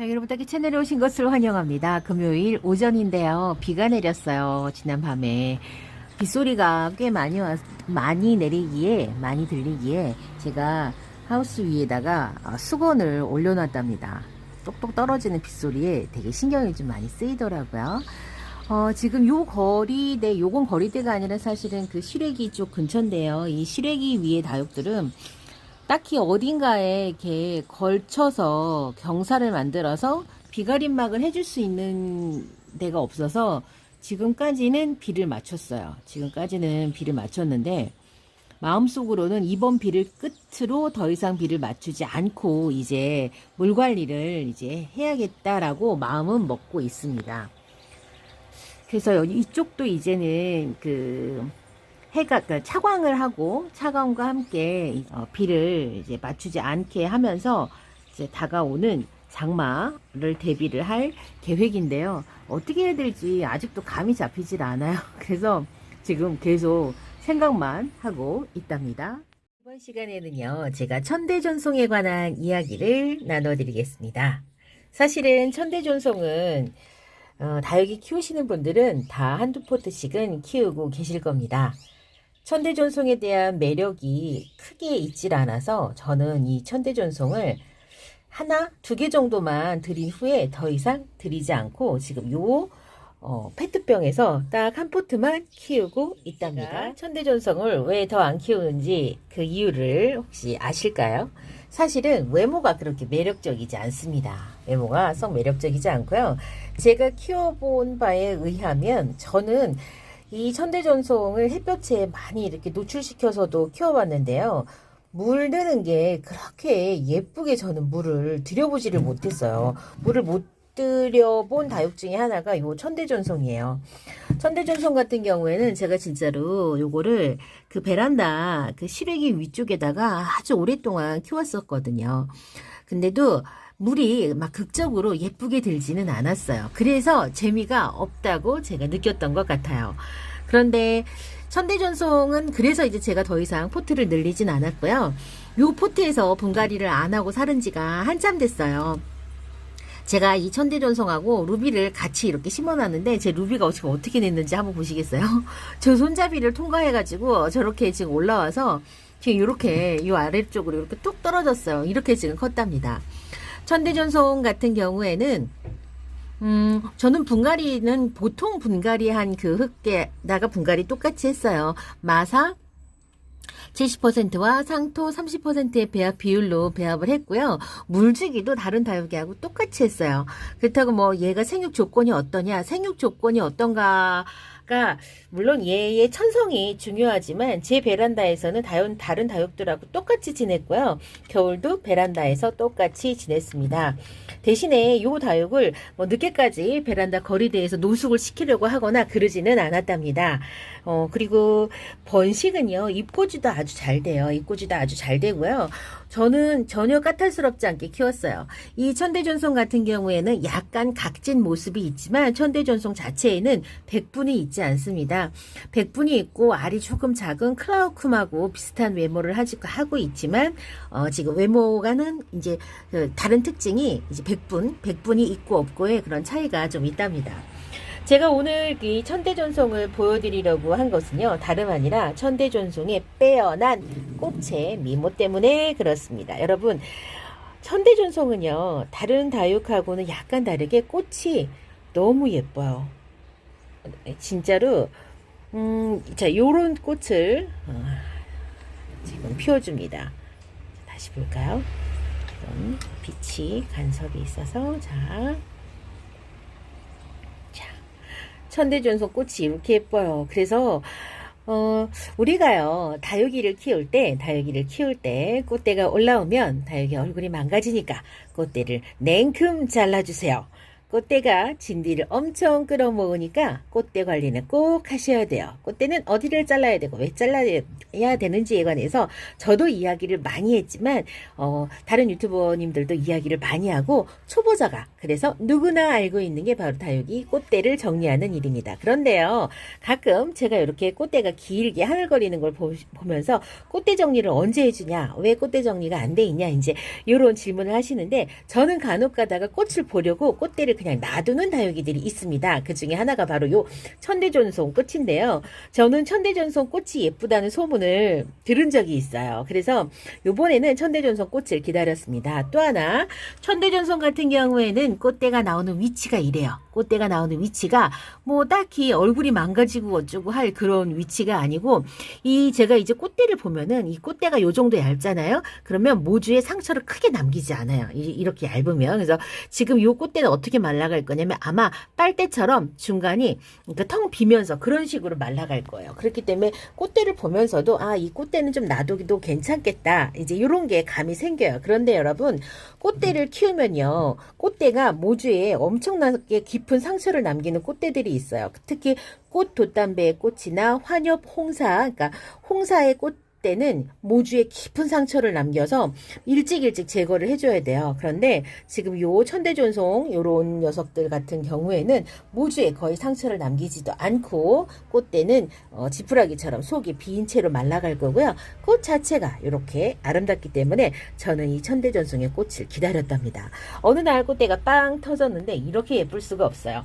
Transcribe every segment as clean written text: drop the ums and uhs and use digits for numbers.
여러분 닭이 채널에 오신 것을 환영합니다. 금요일 오전인데요. 비가 내렸어요. 지난 밤에 빗소리가 꽤 많이 내리기에 많이 들리기에 제가 하우스 위에다가 수건을 올려놨답니다. 똑똑 떨어지는 빗소리에 되게 신경이 좀 많이 쓰이더라고요. 지금 요건 거리대가 아니라 사실은 그 시래기 쪽 근처인데요. 이 시래기 위에 다육들은 딱히 어딘가에 이렇게 걸쳐서 경사를 만들어서 비가림막을 해줄 수 있는 데가 없어서 지금까지는 비를 맞췄어요. 지금까지는 비를 맞췄는데 마음속으로는 이번 비를 끝으로 더 이상 비를 맞추지 않고 이제 물 관리를 이제 해야겠다라고 마음은 먹고 있습니다. 그래서 이쪽도 이제는 해가 차광을 하고 차광과 함께 비를 이제 맞추지 않게 하면서 이제 다가오는 장마를 대비를 할 계획인데요. 어떻게 해야 될지 아직도 감이 잡히질 않아요. 그래서 지금 계속 생각만 하고 있답니다. 이번 시간에는요, 제가 천대전송에 관한 이야기를 나눠드리겠습니다. 사실은 천대전송은 다육이 키우시는 분들은 다 한두 포트씩은 키우고 계실 겁니다. 천대전송에 대한 매력이 크게 있질 않아서 저는 이 천대전송을 하나, 두 개 정도만 드린 후에 더 이상 드리지 않고 지금 페트병에서 딱 한 포트만 키우고 있답니다. 천대전송을 왜 더 안 키우는지 그 이유를 혹시 아실까요? 사실은 외모가 그렇게 매력적이지 않습니다. 외모가 썩 매력적이지 않고요. 제가 키워본 바에 의하면 저는 이 천대전송을 햇볕에 많이 이렇게 노출시켜서도 키워봤는데요. 물 드는 게 그렇게 예쁘게 저는 물을 들여보지를 못했어요. 물을 못 들여본 다육 중에 하나가 요 천대전송이에요. 천대전송 같은 경우에는 제가 진짜로 요거를 그 베란다 그 시래기 위쪽에다가 아주 오랫동안 키웠었거든요. 근데도 물이 막 극적으로 예쁘게 들지는 않았어요. 그래서 재미가 없다고 제가 느꼈던 것 같아요. 그런데 천대전송은 그래서 이제 제가 더 이상 포트를 늘리진 않았고요. 요 포트에서 분갈이를 안 하고 사른 지가 한참 됐어요. 제가 이 천대전송하고 루비를 같이 이렇게 심어놨는데 제 루비가 지금 어떻게 됐는지 한번 보시겠어요? 저 손잡이를 통과해가지고 저렇게 지금 올라와서 지금 이렇게 이 아래쪽으로 이렇게 뚝 떨어졌어요. 이렇게 지금 컸답니다. 천대전송 같은 경우에는 저는 분갈이는 보통 분갈이한 그 흙에다가 분갈이 똑같이 했어요. 마사 70%와 상토 30%의 배합 비율로 배합을 했고요. 물주기도 다른 다육이하고 똑같이 했어요. 그렇다고 뭐 얘가 생육 조건이 어떠냐, 생육 조건이 어떤가가 물론 얘의 천성이 중요하지만 제 베란다에서는 다른 다육들하고 똑같이 지냈고요. 겨울도 베란다에서 똑같이 지냈습니다. 대신에 요 다육을 뭐 늦게까지 베란다 거리대에서 노숙을 시키려고 하거나 그러지는 않았답니다. 그리고 번식은요, 입꼬지도 아주 잘 돼요. 입꼬지도 아주 잘 되고요. 저는 전혀 까탈스럽지 않게 키웠어요. 이 천대전송 같은 경우에는 약간 각진 모습이 있지만 천대전송 자체에는 백분이 있지 않습니다. 백분이 있고 알이 조금 작은 클라우쿰하고 비슷한 외모를 하고 있지만 지금 외모가는 이제 다른 특징이 이제 백분이 있고 없고의 그런 차이가 좀 있답니다. 제가 오늘 이 천대전송을 보여드리려고 한 것은요, 다름 아니라 천대전송의 빼어난 꽃의 미모 때문에 그렇습니다. 여러분, 천대전송은요, 다른 다육하고는 약간 다르게 꽃이 너무 예뻐요. 진짜로, 자, 요런 꽃을 지금 피워줍니다. 다시 볼까요? 빛이 간섭이 있어서, 자. 천대전송 꽃이 이렇게 예뻐요. 그래서 우리가요 다육이를 키울 때 꽃대가 올라오면 다육이 얼굴이 망가지니까 꽃대를 냉큼 잘라주세요. 꽃대가 진디를 엄청 끌어모으니까 꽃대 관리는 꼭 하셔야 돼요. 꽃대는 어디를 잘라야 되고 왜 잘라야 되는지에 관해서 저도 이야기를 많이 했지만 다른 유튜버님들도 이야기를 많이 하고 초보자가 그래서 누구나 알고 있는 게 바로 다육이 꽃대를 정리하는 일입니다. 그런데요, 가끔 제가 이렇게 꽃대가 길게 하늘거리는 걸 보면서 꽃대 정리를 언제 해주냐, 왜 꽃대 정리가 안 돼 있냐, 이제 이런 질문을 하시는데, 저는 간혹 가다가 꽃을 보려고 꽃대를 그냥 놔두는 다육이들이 있습니다. 그 중에 하나가 바로 요 천대전송 꽃인데요. 저는 천대전송 꽃이 예쁘다는 소문을 들은 적이 있어요. 그래서 요번에는 천대전송 꽃을 기다렸습니다. 또 하나, 천대전송 같은 경우에는 꽃대가 나오는 위치가 이래요. 꽃대가 나오는 위치가 뭐 딱히 얼굴이 망가지고 어쩌고 할 그런 위치가 아니고, 제가 이제 꽃대를 보면은 이 꽃대가 요 정도 얇잖아요. 그러면 모주에 상처를 크게 남기지 않아요. 이렇게 얇으면. 그래서 지금 요 꽃대는 어떻게 말라갈 거냐면 아마 빨대처럼 중간이 그러니까 텅 비면서 그런 식으로 말라갈 거예요. 그렇기 때문에 꽃대를 보면서도 이 꽃대는 좀 놔두기도 괜찮겠다, 이제 이런 게 감이 생겨요. 그런데 여러분, 꽃대를 키우면요, 꽃대가 모주에 엄청나게 깊은 상처를 남기는 꽃대들이 있어요. 특히 꽃 돛담배의 꽃이나 환엽 홍사, 그러니까 홍사의 꽃대는 모주에 깊은 상처를 남겨서 일찍 제거를 해줘야 돼요. 그런데 지금 요 천대전송 요런 녀석들 같은 경우에는 모주에 거의 상처를 남기지도 않고 꽃대는 지푸라기처럼 속이 빈 채로 말라갈 거고요. 꽃 자체가 이렇게 아름답기 때문에 저는 이 천대전송의 꽃을 기다렸답니다. 어느 날 꽃대가 빵 터졌는데 이렇게 예쁠 수가 없어요.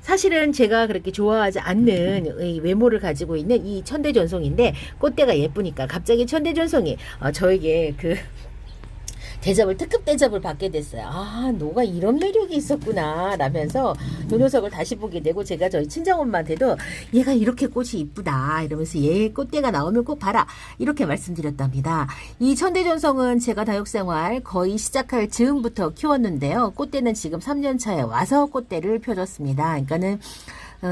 사실은 제가 그렇게 좋아하지 않는 이 외모를 가지고 있는 이 천대전송인데, 꽃대가 예쁘니까 갑자기 천대전송이 저에게 그 특급 대접을 받게 됐어요. 너가 이런 매력이 있었구나 라면서 요 녀석을 다시 보게 되고, 제가 저희 친정엄마한테도 얘가 이렇게 꽃이 이쁘다 이러면서 얘 꽃대가 나오면 꼭 봐라 이렇게 말씀드렸답니다. 이 천대전송은 제가 다육생활 거의 시작할 즈음부터 키웠는데요. 꽃대는 지금 3년차에 와서 꽃대를 펴줬습니다. 그러니까는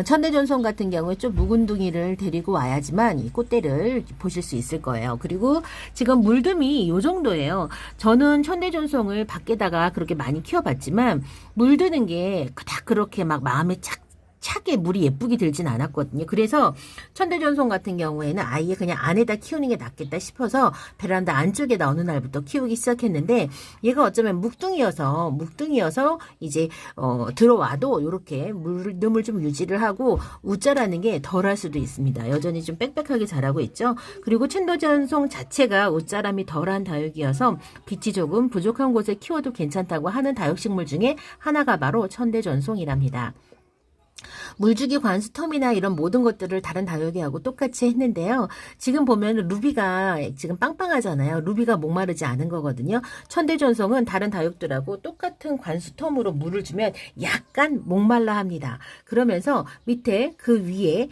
천대전송 같은 경우에 좀 묵은둥이를 데리고 와야지만 이 꽃대를 보실 수 있을 거예요. 그리고 지금 물듬이 요 정도예요. 저는 천대전송을 밖에다가 그렇게 많이 키워봤지만 물드는 게 그닥 그렇게 막 마음에 차게 물이 예쁘게 들진 않았거든요. 그래서 천대전송 같은 경우에는 아예 그냥 안에다 키우는 게 낫겠다 싶어서 베란다 안쪽에다 어느 날부터 키우기 시작했는데, 얘가 어쩌면 묵둥이여서 이제 들어와도 이렇게 물듬을 좀 유지를 하고 웃자라는 게 덜할 수도 있습니다. 여전히 좀 빽빽하게 자라고 있죠. 그리고 천대전송 자체가 웃자람이 덜한 다육이어서 빛이 조금 부족한 곳에 키워도 괜찮다고 하는 다육식물 중에 하나가 바로 천대전송이랍니다. 물주기 관수 텀이나 이런 모든 것들을 다른 다육이하고 똑같이 했는데요. 지금 보면 루비가 지금 빵빵하잖아요. 루비가 목마르지 않은 거거든요. 천대전송은 다른 다육들하고 똑같은 관수 텀으로 물을 주면 약간 목말라 합니다. 그러면서 밑에 그 위에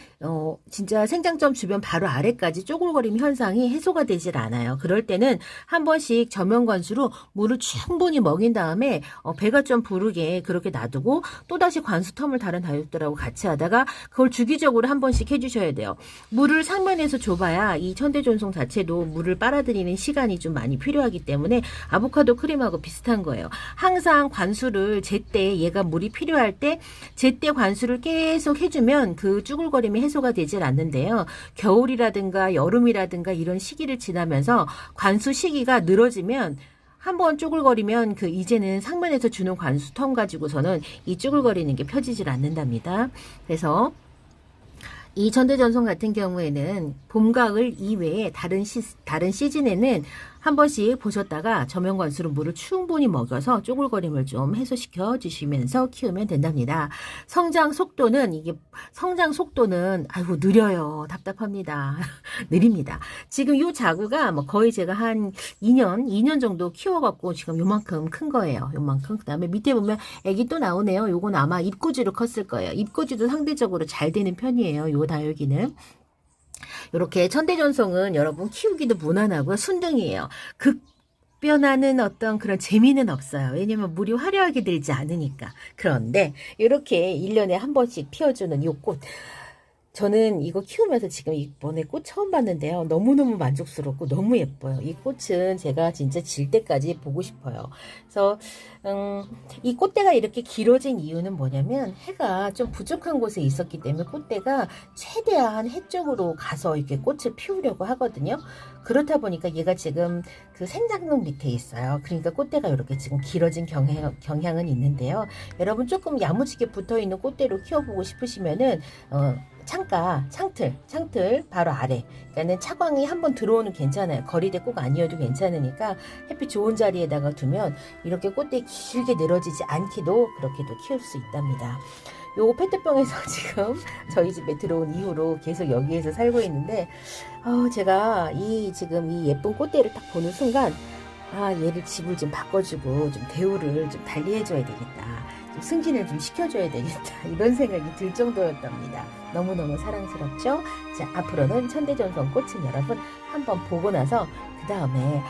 진짜 생장점 주변 바로 아래까지 쪼글거림 현상이 해소가 되질 않아요. 그럴 때는 한 번씩 저면관수로 물을 충분히 먹인 다음에 배가 좀 부르게 그렇게 놔두고 또다시 관수 텀을 다른 다육들하고 같이 하다가 그걸 주기적으로 한 번씩 해주셔야 돼요. 물을 상면에서 줘봐야 이 천대전송 자체도 물을 빨아들이는 시간이 좀 많이 필요하기 때문에 아보카도 크림하고 비슷한 거예요. 항상 관수를 제때 얘가 물이 필요할 때 제때 관수를 계속 해주면 그 쭈글거림이 해소가 되질 않는데요. 겨울이라든가 여름이라든가 이런 시기를 지나면서 관수 시기가 늘어지면 한번 쭈글거리면 이제는 상면에서 주는 관수 텀 가지고서는 이 쭈글거리는 게 펴지질 않는답니다. 그래서 이 천대전송 같은 경우에는 봄, 가을 이외에 다른 시즌에는 한 번씩 보셨다가 저면관수로 물을 충분히 먹여서 쪼글거림을 좀 해소시켜 주시면서 키우면 된답니다. 성장 속도는 아이고 느려요. 답답합니다. 느립니다. 지금 이 자구가 거의 제가 한 2년 정도 키워갖고 지금 요만큼 큰 거예요. 요만큼. 그 다음에 밑에 보면 애기 또 나오네요. 요건 아마 입꼬지로 컸을 거예요. 입꼬지도 상대적으로 잘 되는 편이에요. 요 다육이는. 이렇게 천대전송은 여러분 키우기도 무난하고요. 순둥이에요. 급변하는 어떤 그런 재미는 없어요. 왜냐면 물이 화려하게 들지 않으니까. 그런데 이렇게 1년에 한 번씩 피워주는 이 꽃. 저는 이거 키우면서 지금 이번에 꽃 처음 봤는데요. 너무너무 만족스럽고 너무 예뻐요. 이 꽃은 제가 진짜 질 때까지 보고 싶어요. 그래서 이 꽃대가 이렇게 길어진 이유는 뭐냐면 해가 좀 부족한 곳에 있었기 때문에 꽃대가 최대한 해 쪽으로 가서 이렇게 꽃을 피우려고 하거든요. 그렇다 보니까 얘가 지금 그 생장록 밑에 있어요. 그러니까 꽃대가 이렇게 지금 길어진 경향은 있는데요. 여러분 조금 야무지게 붙어 있는 꽃대로 키워보고 싶으시면은 창틀 바로 아래. 그러니까는 차광이 한번 들어오는 괜찮아요. 거리대 꼭 아니어도 괜찮으니까 햇빛 좋은 자리에다가 두면 이렇게 꽃대 길게 늘어지지 않게도 그렇게도 키울 수 있답니다. 요 페트병에서 지금 저희 집에 들어온 이후로 계속 여기에서 살고 있는데, 제가 지금 이 예쁜 꽃대를 딱 보는 순간, 얘를 집을 좀 바꿔주고 좀 대우를 좀 달리 해줘야 되겠다. 좀 승진을 좀 시켜줘야 되겠다. 이런 생각이 들 정도였답니다. 너무너무 사랑스럽죠? 자, 앞으로는 천대전선 꽃은 여러분 한번 보고 나서 그 다음에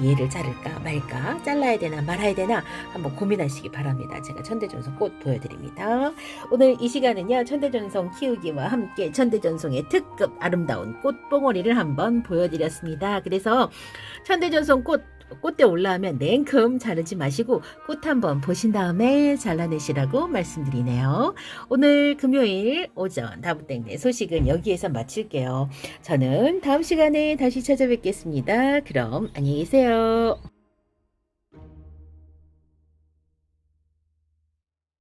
얘를 자를까 말까, 잘라야 되나 말아야 되나 한번 고민하시기 바랍니다. 제가 천대전선 꽃 보여드립니다. 오늘 이 시간은요, 천대전선 키우기와 함께 천대전송의 특급 아름다운 꽃봉오리를 한번 보여드렸습니다. 그래서 천대전선 꽃대 올라오면 냉큼 자르지 마시고 꽃 한번 보신 다음에 잘라내시라고 말씀드리네요. 오늘 금요일 오전 다부땡네 소식은 여기에서 마칠게요. 저는 다음 시간에 다시 찾아뵙겠습니다. 그럼 안녕히 계세요.